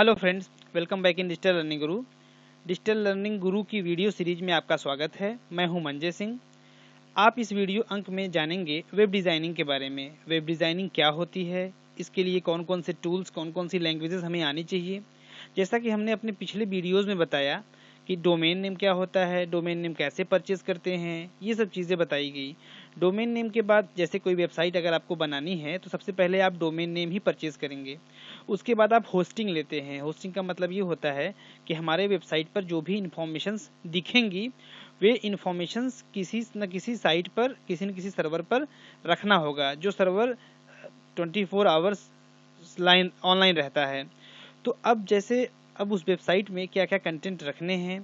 Hello friends, welcome back in digital learning Guru. Digital learning गुरु की video series में आपका स्वागत है। मैं हूं मंजय सिंह। आप इस वीडियो अंक में जानेंगे वेब डिज़ाइनिंग के बारे में। वेब डिज़ाइनिंग क्या होती है, इसके लिए कौन कौन से टूल्स, कौन कौन सी लैंग्वेजेस हमें आनी चाहिए। जैसा कि हमने अपने पिछले वीडियोज़ में बताया कि डोमेन नेम क्या होता है, डोमेन नेम कैसे परचेज़ करते हैं, ये सब चीज़ें बताई गई। डोमेन नेम के बाद जैसे कोई वेबसाइट अगर आपको बनानी है तो सबसे पहले आप डोमेन नेम ही परचेज़ करेंगे। उसके बाद आप होस्टिंग लेते हैं। होस्टिंग का मतलब ये होता है कि हमारे वेबसाइट पर जो भी इन्फॉर्मेशंस दिखेंगी वे इन्फॉर्मेशंस किसी न किसी साइट पर, किसी न किसी सर्वर पर रखना होगा, जो सर्वर 24 आवर्स लाइन ऑनलाइन रहता है। तो अब उस वेबसाइट में क्या क्या कंटेंट रखने हैं,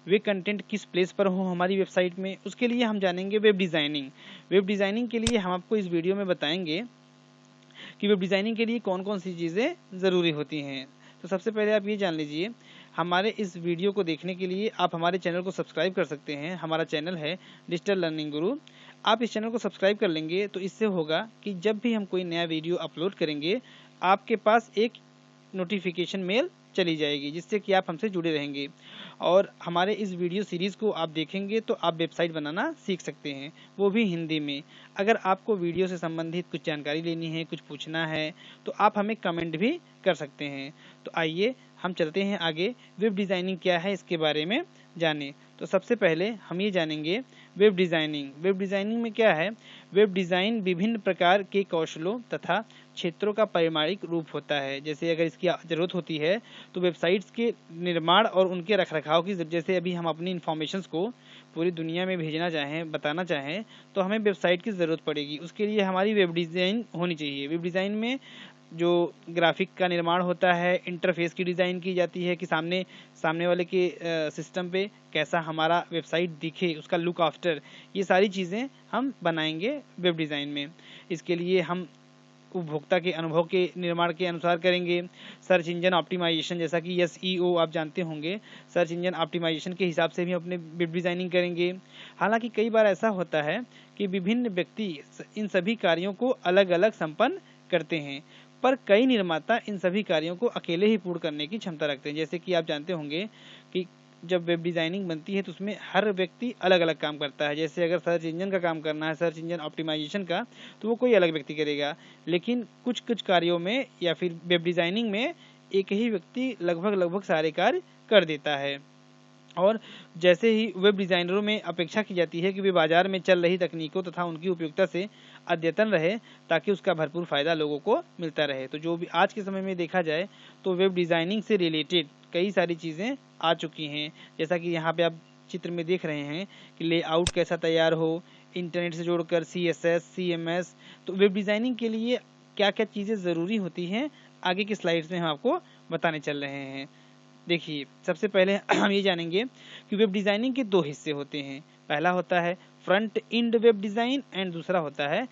वे कंटेंट किस प्लेस पर हो हमारी वेबसाइट में, उसके लिए हम जानेंगे वेब डिज़ाइनिंग। वेब डिज़ाइनिंग के लिए हम आपको इस वीडियो में बताएंगे कि वेब डिज़ाइनिंग के लिए कौन कौन सी चीज़ें ज़रूरी होती हैं। तो सबसे पहले आप ये जान लीजिए, हमारे इस वीडियो को देखने के लिए आप हमारे चैनल को सब्सक्राइब कर सकते हैं। हमारा चैनल है डिजिटल लर्निंग गुरु। आप इस चैनल को सब्सक्राइब कर लेंगे तो इससे होगा कि जब भी हम कोई नया वीडियो अपलोड करेंगे आपके पास एक नोटिफिकेशन मेल चली जाएगी, जिससे कि आप हमसे जुड़े रहेंगे और हमारे इस वीडियो सीरीज़ को आप देखेंगे तो आप वेबसाइट बनाना सीख सकते हैं, वो भी हिंदी में। अगर आपको वीडियो से संबंधित कुछ जानकारी लेनी है, कुछ पूछना है, तो आप हमें कमेंट भी कर सकते हैं। तो आइए हम चलते हैं आगे, वेब डिज़ाइनिंग क्या है इसके बारे में जानें। तो सबसे पहले हम ये जानेंगे वेब डिज़ाइनिंग। वेब डिज़ाइनिंग में क्या है? वेब डिज़ाइन विभिन्न प्रकार के कौशलों तथा क्षेत्रों का परिमाणिक रूप होता है। जैसे अगर इसकी ज़रूरत होती है तो वेबसाइट्स के निर्माण और उनके रखरखाव की, जैसे अभी हम अपनी इन्फॉर्मेशंस को पूरी दुनिया में भेजना चाहें, बताना चाहें, तो हमें वेबसाइट की ज़रूरत पड़ेगी। उसके लिए हमारी वेब डिज़ाइन होनी चाहिए। वेब डिज़ाइन में जो ग्राफिक का निर्माण होता है, इंटरफेस की डिज़ाइन की जाती है कि सामने वाले के सिस्टम पे कैसा हमारा वेबसाइट दिखे, उसका लुक आफ्टर, ये सारी चीज़ें हम बनाएंगे वेब डिज़ाइन में। इसके लिए हम उपभोक्ता के अनुभव के निर्माण के अनुसार करेंगे। सर्च इंजन ऑप्टिमाइजेशन, जैसा कि SEO आप जानते होंगे, सर्च इंजन ऑप्टिमाइजेशन के हिसाब से भी अपने वेब डिज़ाइनिंग करेंगे। हालांकि कई बार ऐसा होता है कि विभिन्न व्यक्ति इन सभी कार्यों को अलग अलग संपन्न करते हैं, पर कई निर्माता इन सभी कार्यों को अकेले ही पूर्ण करने की क्षमता रखते हैं। जैसे कि आप जानते होंगे कि जब वेब डिज़ाइनिंग बनती है तो उसमें हर व्यक्ति अलग अलग काम करता है। जैसे अगर सर्च इंजन का काम करना है, सर्च इंजन ऑप्टिमाइजेशन का, तो वो कोई अलग व्यक्ति करेगा। लेकिन कुछ कुछ कार्यों में या फिर वेब डिज़ाइनिंग में एक ही व्यक्ति लगभग सारे कार्य कर देता है। और जैसे ही वेब डिज़ाइनरों में अपेक्षा की जाती है कि वे बाजार में चल रही तकनीकों तथा उनकी उपयुक्तता से अद्यतन रहे, ताकि उसका भरपूर फ़ायदा लोगों को मिलता रहे। तो जो भी आज के समय में देखा जाए तो वेब डिज़ाइनिंग से रिलेटेड कई सारी चीज़ें आ चुकी हैं। जैसा कि यहाँ पे आप चित्र में देख रहे हैं कि लेआउट कैसा तैयार हो, इंटरनेट से जोड़कर CSS, CMS। तो वेब डिज़ाइनिंग के लिए क्या क्या चीज़ें ज़रूरी होती हैं, आगे की स्लाइड्स में हम आपको बताने चल रहे हैं। देखिए, सबसे पहले हम ये जानेंगे कि वेब डिज़ाइनिंग के दो हिस्से होते हैं। पहला होता है front end web design and दूसरा होता है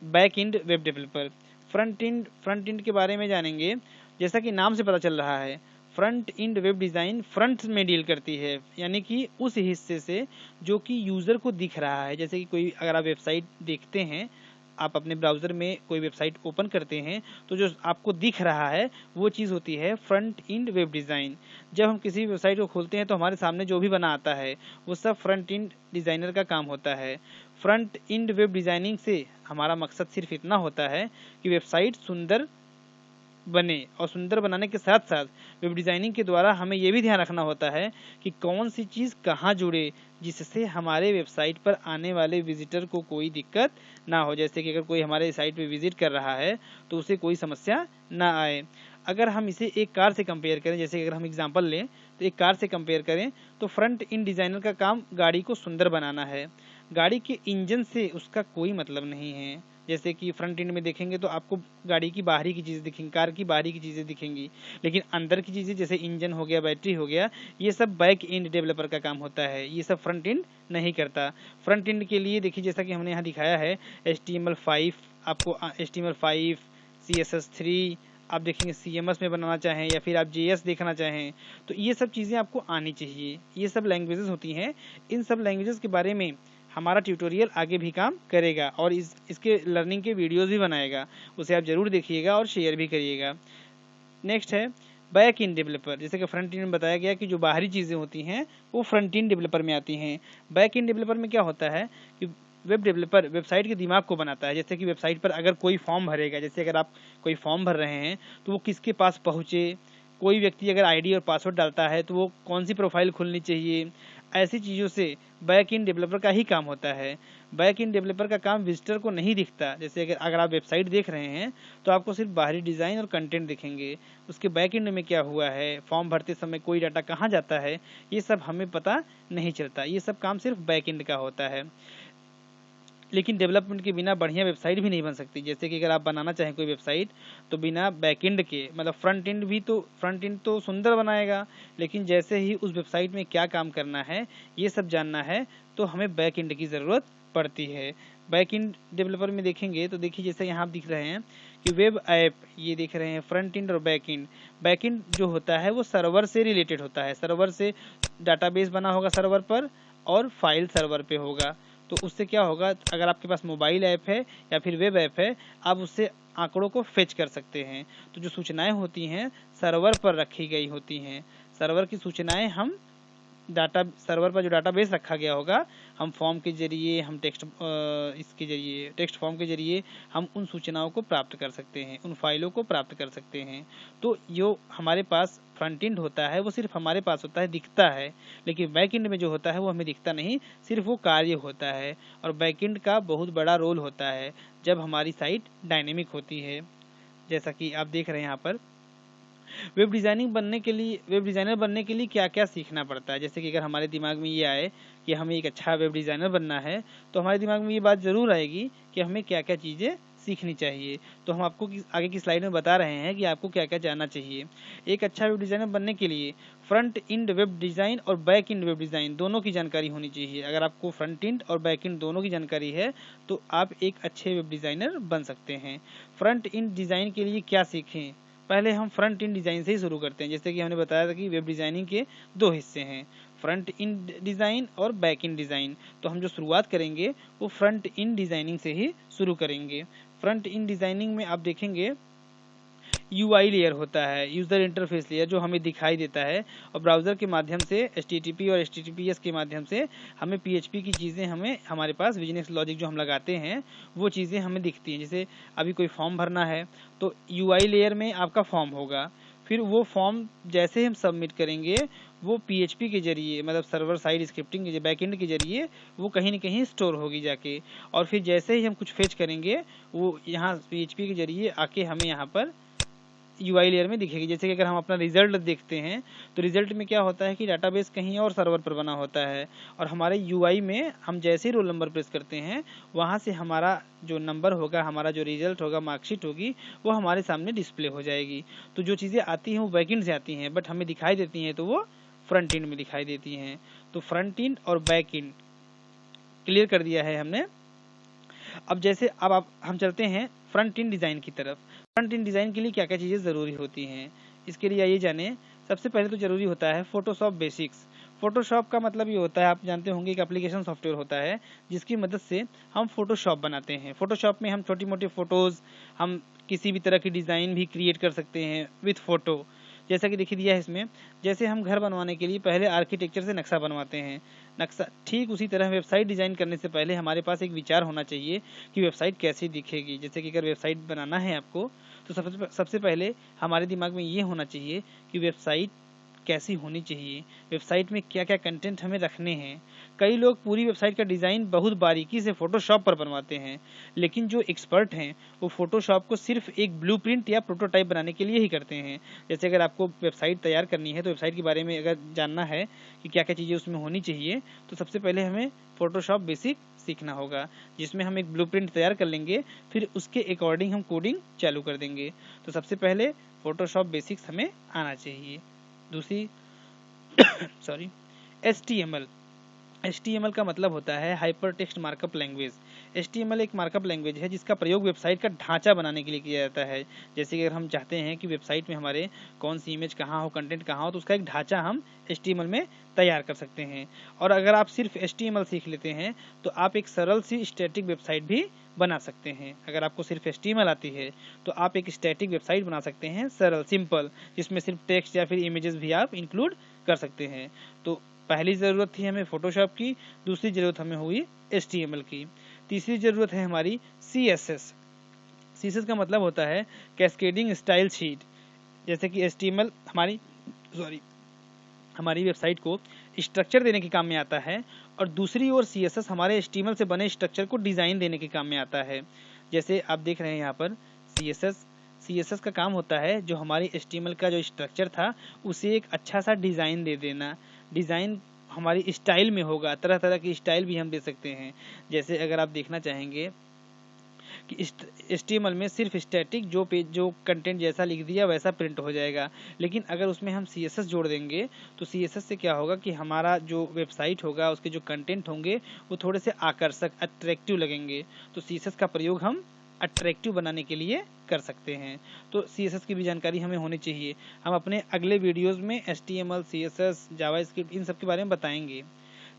back and web developer. Front end के बारे में जानेंगे। जैसा कि नाम से पता चल रहा है, front end web design front में डील करती है, यानी कि उस हिस्से से जो कि यूज़र को दिख रहा है। जैसे कि कोई अगर आप वेबसाइट देखते हैं, आप अपने ब्राउज़र में कोई वेबसाइट ओपन करते हैं तो जो आपको दिख रहा है वो चीज़ होती है फ्रंट एंड वेब डिज़ाइन। जब हम किसी वेबसाइट को खोलते हैं तो हमारे सामने जो भी बना आता है वो सब फ्रंट एंड डिज़ाइनर का काम होता है। फ्रंट एंड वेब डिज़ाइनिंग से हमारा मकसद सिर्फ इतना होता है कि वेबसाइट सुंदर बने, और सुंदर बनाने के साथ साथ वेब डिज़ाइनिंग के द्वारा हमें ये भी ध्यान रखना होता है कि कौन सी चीज़ कहाँ जुड़े, जिससे हमारे वेबसाइट पर आने वाले विजिटर को कोई दिक्कत ना हो। जैसे कि अगर कोई हमारे साइट पे विजिट कर रहा है तो उसे कोई समस्या ना आए। अगर हम इसे एक कार से कंपेयर करें, जैसे अगर हम एग्जांपल लें तो एक कार से कंपेयर करें, तो फ्रंट इन डिज़ाइनर का काम गाड़ी को सुंदर बनाना है। गाड़ी के इंजन से उसका कोई मतलब नहीं है। जैसे कि फ्रंट एंड में देखेंगे तो आपको गाड़ी की बाहरी की चीज़ें दिखेंगी, कार की बाहरी की चीज़ें दिखेंगी, लेकिन अंदर की चीज़ें जैसे इंजन हो गया, बैटरी हो गया, ये सब बैक एंड डेवलपर का काम होता है। ये सब फ्रंट एंड नहीं करता। फ्रंट एंड के लिए देखिए, जैसा कि हमने यहाँ दिखाया है, HTML5, आपको HTML5, CSS3, आप देखेंगे CMS में बनाना चाहें या फिर आप JS देखना चाहें, तो ये सब चीज़ें आपको आनी चाहिए। ये सब लैंग्वेजेस होती हैं। इन सब लैंग्वेजेस के बारे में हमारा ट्यूटोरियल आगे भी काम करेगा और इसके लर्निंग के वीडियोस भी बनाएगा। उसे आप ज़रूर देखिएगा और शेयर भी करिएगा। नेक्स्ट है बैक एंड डेवलपर, जैसे कि फ्रंट एंड में बताया गया कि जो बाहरी चीज़ें होती हैं वो फ्रंट एंड डेवलपर में आती हैं। बैक एंड डेवलपर में क्या होता है कि वेब डेवलपर वेबसाइट के दिमाग को बनाता है। जैसे कि वेबसाइट पर अगर कोई फॉर्म भरेगा, जैसे अगर आप कोई फॉर्म भर रहे हैं तो वो किसके पास पहुँचे, कोई व्यक्ति अगर आईडी और पासवर्ड डालता है तो वो कौन सी प्रोफाइल खुलनी चाहिए, ऐसी चीज़ों से बैक एंड डेवलपर का ही काम होता है। बैक एंड डेवलपर का काम विजिटर को नहीं दिखता। जैसे अगर आप वेबसाइट देख रहे हैं तो आपको सिर्फ बाहरी डिज़ाइन और कंटेंट दिखेंगे, उसके बैक एंड में क्या हुआ है, फॉर्म भरते समय कोई डाटा कहाँ जाता है, ये सब हमें पता नहीं चलता। ये सब काम सिर्फ बैक एंड का होता है। लेकिन डेवलपमेंट के बिना बढ़िया वेबसाइट भी नहीं बन सकती। जैसे कि अगर आप बनाना चाहें कोई वेबसाइट तो बिना बैकएंड के, मतलब फ्रंट एंड तो सुंदर बनाएगा, लेकिन जैसे ही उस वेबसाइट में क्या काम करना है ये सब जानना है तो हमें बैक एंड की ज़रूरत पड़ती है। बैक एंड डेवलपर में देखेंगे तो देखिए जैसे यहाँ आप दिख रहे हैं कि वेब ऐप, ये देख रहे हैं फ्रंट एंड और बैक एंड। बैक एंड जो होता है वो सर्वर से रिलेटेड होता है, सर्वर से डाटाबेस बना होगा सर्वर पर और फाइल सर्वर पे होगा। तो उससे क्या होगा, अगर आपके पास मोबाइल ऐप है या फिर वेब ऐप है, आप उससे आंकड़ों को फेच कर सकते हैं। तो जो सूचनाएं होती हैं सर्वर पर रखी गई होती हैं। सर्वर की सूचनाएं हम डाटा सर्वर पर जो डाटाबेस रखा गया होगा, हम फॉर्म के जरिए, हम टेक्स्ट फॉर्म के जरिए हम उन सूचनाओं को प्राप्त कर सकते हैं, उन फाइलों को प्राप्त कर सकते हैं। तो जो हमारे पास फ्रंट एंड होता है वो सिर्फ हमारे पास होता है, दिखता है, लेकिन बैक एंड में जो होता है वो हमें दिखता नहीं, सिर्फ वो कार्य होता है। और बैक एंड का बहुत बड़ा रोल होता है जब हमारी साइट डायनेमिक होती है। जैसा कि आप देख रहे हैं यहाँ पर वेब डिज़ाइनर बनने के लिए क्या क्या सीखना पड़ता है। जैसे कि अगर हमारे दिमाग में ये आए कि हमें एक अच्छा वेब डिज़ाइनर बनना है तो हमारे दिमाग में ये बात ज़रूर आएगी कि हमें क्या क्या चीज़ें सीखनी चाहिए। तो हम आपको आगे की स्लाइड में बता रहे हैं कि आपको क्या क्या जानना चाहिए। एक अच्छा वेब डिज़ाइनर बनने के लिए फ्रंट एंड वेब डिज़ाइन और बैक एंड वेब डिज़ाइन दोनों की जानकारी होनी चाहिए। अगर आपको फ्रंट एंड और बैक एंड दोनों की जानकारी है तो आप एक अच्छे वेब डिज़ाइनर बन सकते हैं। फ्रंट एंड डिज़ाइन के लिए क्या सीखें, पहले हम फ्रंट एंड डिज़ाइन से ही शुरू करते हैं। जैसे कि हमने बताया था कि वेब डिज़ाइनिंग के दो हिस्से हैं, फ्रंट एंड डिज़ाइन और बैक एंड डिज़ाइन। तो हम जो शुरुआत करेंगे वो फ्रंट एंड डिज़ाइनिंग से ही शुरू करेंगे। फ्रंट एंड डिज़ाइनिंग में आप देखेंगे UI लेयर होता है, यूज़र इंटरफेस लेयर, जो हमें दिखाई देता है और ब्राउज़र के माध्यम से HTTP और HTTPS के माध्यम से हमें PHP की चीज़ें हमारे पास बिजनेस लॉजिक जो हम लगाते हैं वो चीज़ें हमें दिखती हैं। जैसे अभी कोई फॉर्म भरना है तो UI लेयर में आपका फॉर्म होगा, फिर वो फॉर्म जैसे हम सबमिट करेंगे वो PHP के जरिए, मतलब सर्वर साइड स्क्रिप्टिंग के बैकएंड के जरिए वो कहीं न कहीं स्टोर होगी जाके, और फिर जैसे ही हम कुछ फेच करेंगे वो यहाँ PHP के जरिए आके हमें यहाँ पर UI लेयर में दिखेगी। जैसे कि अगर हम अपना रिजल्ट देखते हैं तो रिजल्ट में क्या होता है कि डाटाबेस कहीं और सर्वर पर बना होता है और हमारे UI में हम जैसे ही रोल नंबर प्रेस करते हैं वहाँ से हमारा जो नंबर होगा, हमारा जो रिजल्ट होगा, मार्कशीट होगी, वो हमारे सामने डिस्प्ले हो जाएगी। तो जो चीज़ें आती हैं वो बैकएंड से आती हैं, बट हमें दिखाई देती हैं तो वो फ्रंट एंड में दिखाई देती हैं। तो फ्रंट एंड और बैक एंड क्लियर कर दिया है हमने। अब जैसे हम चलते हैं फ्रंट एंड डिज़ाइन की तरफ। फ्रंट एंड डिज़ाइन के लिए क्या क्या चीज़ें ज़रूरी होती हैं, इसके लिए आइए जानें। सबसे पहले तो ज़रूरी होता है फोटोशॉप बेसिक्स। फोटोशॉप का मतलब ये होता है, आप जानते होंगे, एक एप्लीकेशन सॉफ्टवेयर होता है जिसकी मदद से हम फोटोशॉप बनाते हैं। फोटोशॉप में हम छोटी मोटी फ़ोटोज़, हम किसी भी तरह की डिज़ाइन भी क्रिएट कर सकते हैं विथ फ़ोटो। जैसा कि देखिए दिया है इसमें, जैसे हम घर बनवाने के लिए पहले आर्किटेक्चर से नक्शा बनवाते हैं, नक्शा ठीक उसी तरह वेबसाइट डिज़ाइन करने से पहले हमारे पास एक विचार होना चाहिए कि वेबसाइट कैसी दिखेगी। जैसे कि अगर वेबसाइट बनाना है आपको तो सबसे पहले हमारे दिमाग में ये होना चाहिए कि वेबसाइट कैसी होनी चाहिए, वेबसाइट में क्या क्या कंटेंट हमें रखने हैं। कई लोग पूरी वेबसाइट का डिज़ाइन बहुत बारीकी से फोटोशॉप पर बनवाते हैं, लेकिन जो एक्सपर्ट हैं वो फोटोशॉप को सिर्फ एक ब्लूप्रिंट या प्रोटोटाइप बनाने के लिए ही करते हैं। जैसे अगर आपको वेबसाइट तैयार करनी है तो वेबसाइट के बारे में अगर जानना है कि क्या क्या चीज़ें उसमें होनी चाहिए तो सबसे पहले हमें फोटोशॉप बेसिक सीखना होगा, जिसमें हम एक ब्लूप्रिंट तैयार कर लेंगे, फिर उसके अकॉर्डिंग हम कोडिंग चालू कर देंगे। तो सबसे पहले फोटोशॉप बेसिक्स हमें आना चाहिए। दूसरी सॉरी HTML का मतलब होता है hyper text markup language. HTML एक मार्कअप लैंग्वेज है जिसका प्रयोग वेबसाइट का ढांचा बनाने के लिए किया जाता है। जैसे कि अगर हम चाहते हैं कि वेबसाइट में हमारे कौन सी इमेज कहाँ हो, कंटेंट कहाँ हो, तो उसका एक ढांचा हम HTML में तैयार कर सकते हैं। और अगर आप सिर्फ HTML सीख लेते हैं तो आप एक सरल सी स्टैटिक वेबसाइट भी बना सकते हैं। अगर आपको सिर्फ HTML आती है तो आप एक स्टैटिक वेबसाइट बना सकते हैं, सरल सिंपल, जिसमें सिर्फ टेक्स्ट या फिर इमेजेस भी आप इंक्लूड कर सकते हैं। तो पहली ज़रूरत थी हमें फोटोशॉप की, दूसरी ज़रूरत हमें हुई HTML की, तीसरी ज़रूरत है हमारी CSS। CSS का मतलब होता है कैस्केडिंग स्टाइल शीट। जैसे कि HTML हमारी वेबसाइट को स्ट्रक्चर देने के काम में आता है, और दूसरी ओर CSS हमारे HTML से बने स्ट्रक्चर को डिज़ाइन देने के काम में आता है। जैसे आप देख रहे हैं यहाँ पर CSS का काम होता है जो हमारी HTML का जो स्ट्रक्चर था उसे एक अच्छा सा डिज़ाइन दे देना। डिज़ाइन हमारी स्टाइल में होगा, तरह तरह की स्टाइल भी हम दे सकते हैं। जैसे अगर आप देखना चाहेंगे कि HTML में सिर्फ स्टैटिक जो कंटेंट जैसा लिख दिया वैसा प्रिंट हो जाएगा, लेकिन अगर उसमें हम CSS जोड़ देंगे तो CSS से क्या होगा कि हमारा जो वेबसाइट होगा उसके जो कंटेंट होंगे वो थोड़े से आकर्षक, अट्रैक्टिव लगेंगे। तो CSS का प्रयोग हम अट्रैक्टिव बनाने के लिए कर सकते हैं। तो CSS की भी जानकारी हमें होनी चाहिए। हम अपने अगले वीडियोज़ में HTML, CSS, जावास्क्रिप्ट इन सब के बारे में बताएंगे।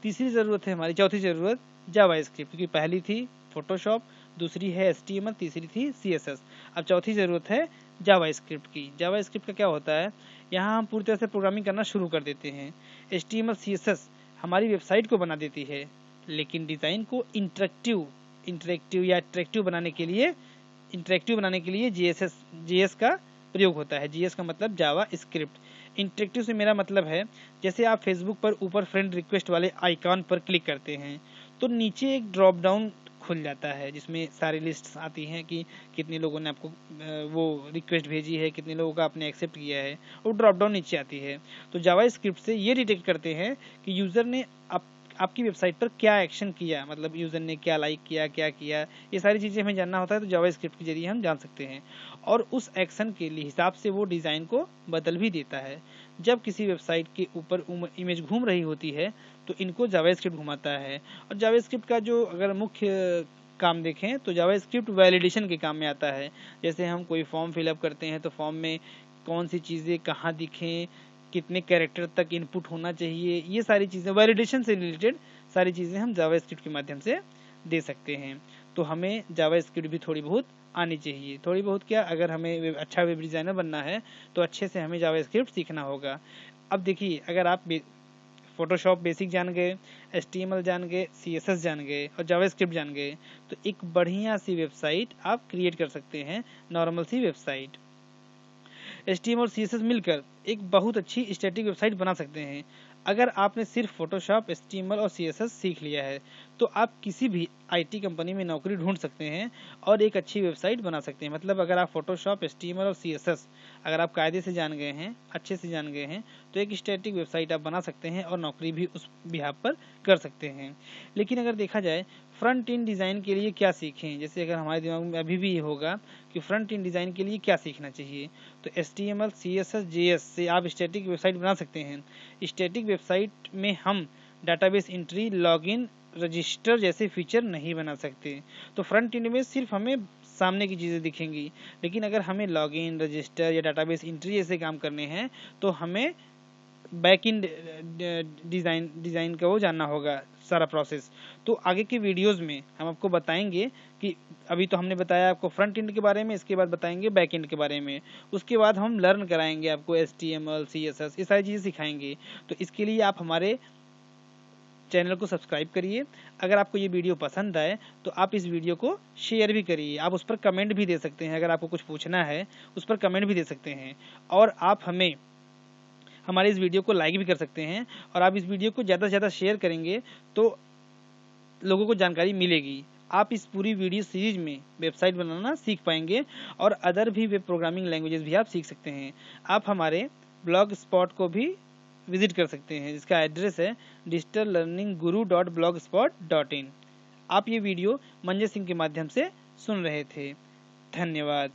तीसरी ज़रूरत है हमारी, चौथी ज़रूरत जावास्क्रिप्ट, क्योंकि पहली थी फोटोशॉप, दूसरी है HTML, तीसरी थी CSS। अब चौथी ज़रूरत है जावास्क्रिप्ट की। जावास्क्रिप्ट का क्या होता है, यहाँ हम पूरी तरह से प्रोग्रामिंग करना शुरू कर देते हैं। HTML, CSS हमारी वेबसाइट को बना देती है, लेकिन डिज़ाइन को इंटरेक्टिव या अट्रैक्टिव बनाने के लिए JS का प्रयोग होता है। JS का मतलब जावा स्क्रिप्ट। इंटरेक्टिव से मेरा मतलब है, जैसे आप फेसबुक पर ऊपर फ्रेंड रिक्वेस्ट वाले आइकॉन पर क्लिक करते हैं तो नीचे एक ड्रॉप डाउन खुल जाता है जिसमें सारी लिस्ट्स आती हैं कि कितने लोगों ने आपको वो रिक्वेस्ट भेजी है, कितने लोगों का आपने एक्सेप्ट किया है, वो ड्रॉप डाउन नीचे आती है। तो जावास्क्रिप्ट से ये डिटेक्ट करते हैं कि यूज़र ने आपकी वेबसाइट पर क्या एक्शन किया, मतलब यूज़र ने क्या लाइक किया, क्या किया, ये सारी चीज़ें हमें जानना होता है। तो जावास्क्रिप्ट के जरिए हम जान सकते हैं, और उस एक्शन के लिए हिसाब से वो डिज़ाइन को बदल भी देता है। जब किसी वेबसाइट के ऊपर इमेज घूम रही होती है तो इनको जावास्क्रिप्ट घुमाता है। और जावास्क्रिप्ट का जो अगर मुख्य काम देखें तो जावास्क्रिप्ट वैलिडेशन के काम में आता है। जैसे हम कोई फॉर्म फिलअप करते हैं तो फॉर्म में कौन सी चीज़ें कहाँ दिखें, कितने कैरेक्टर तक इनपुट होना चाहिए, ये सारी चीज़ें वैलिडेशन से रिलेटेड सारी चीज़ें हम जावास्क्रिप्ट के माध्यम से दे सकते हैं। तो हमें जावास्क्रिप्ट भी थोड़ी बहुत आनी चाहिए। थोड़ी बहुत क्या, अगर हमें अच्छा वेब डिज़ाइनर बनना है तो अच्छे से हमें जावास्क्रिप्ट सीखना होगा। अब देखिए, अगर आप फोटोशॉप बेसिक जान गए, HTML जान गए, CSS जान गए और जावास्क्रिप्ट जान गए तो एक बढ़िया सी वेबसाइट आप क्रिएट कर सकते हैं, नॉर्मल सी वेबसाइट। HTML और CSS मिलकर एक बहुत अच्छी स्टैटिक वेबसाइट बना सकते हैं। अगर आपने सिर्फ फोटोशॉप, HTML और CSS सीख लिया है तो आप किसी भी IT कंपनी में नौकरी ढूंढ सकते हैं और एक अच्छी वेबसाइट बना सकते हैं। मतलब अगर आप फोटोशॉप, HTML और CSS अगर आप कायदे से जान गए हैं, अच्छे से जान गए हैं, तो एक स्टैटिक वेबसाइट आप बना सकते हैं और नौकरी भी उस बिहाफ पर कर सकते हैं। लेकिन अगर देखा जाए फ्रंट एंड डिज़ाइन के लिए क्या सीखें, जैसे अगर हमारे दिमाग में अभी भी ये होगा कि फ्रंट एंड डिज़ाइन के लिए क्या सीखना चाहिए, तो HTML, CSS, JS से आप स्टैटिक वेबसाइट बना सकते हैं। स्टैटिक वेबसाइट में हम डाटाबेस एंट्री, लॉगिन, रजिस्टर जैसे फीचर नहीं बना सकते। तो फ्रंट एंड में सिर्फ हमें सामने की चीज़ें दिखेंगी, लेकिन अगर हमें लॉगिन, रजिस्टर या डाटाबेस एंट्री जैसे काम करने हैं तो हमें बैक एंड डिज़ाइन का वो जानना होगा, सारा प्रोसेस। तो आगे के वीडियोस में हम आपको बताएंगे कि अभी तो हमने बताया आपको फ्रंट एंड के बारे में, इसके बाद बताएंगे बैक एंड के बारे में, उसके बाद हम लर्न कराएंगे आपको HTML, CSS, ये सारी चीज़ें सिखाएंगे। तो इसके लिए आप हमारे चैनल को सब्सक्राइब करिए। अगर आपको ये वीडियो पसंद आए तो आप इस वीडियो को शेयर भी करिए। आप उस पर कमेंट भी दे सकते हैं, अगर आपको कुछ पूछना है उस पर कमेंट भी दे सकते हैं। और आप हमारे इस वीडियो को लाइक भी कर सकते हैं, और आप इस वीडियो को ज़्यादा से ज़्यादा शेयर करेंगे तो लोगों को जानकारी मिलेगी। आप इस पूरी वीडियो सीरीज में वेबसाइट बनाना सीख पाएंगे और अदर भी वेब प्रोग्रामिंग लैंग्वेजेस भी आप सीख सकते हैं। आप हमारे ब्लॉग स्पॉट को भी विजिट कर सकते हैं, जिसका एड्रेस है digitallearningguru.blogspot.in। आप ये वीडियो मंजे सिंह के माध्यम से सुन रहे थे। धन्यवाद।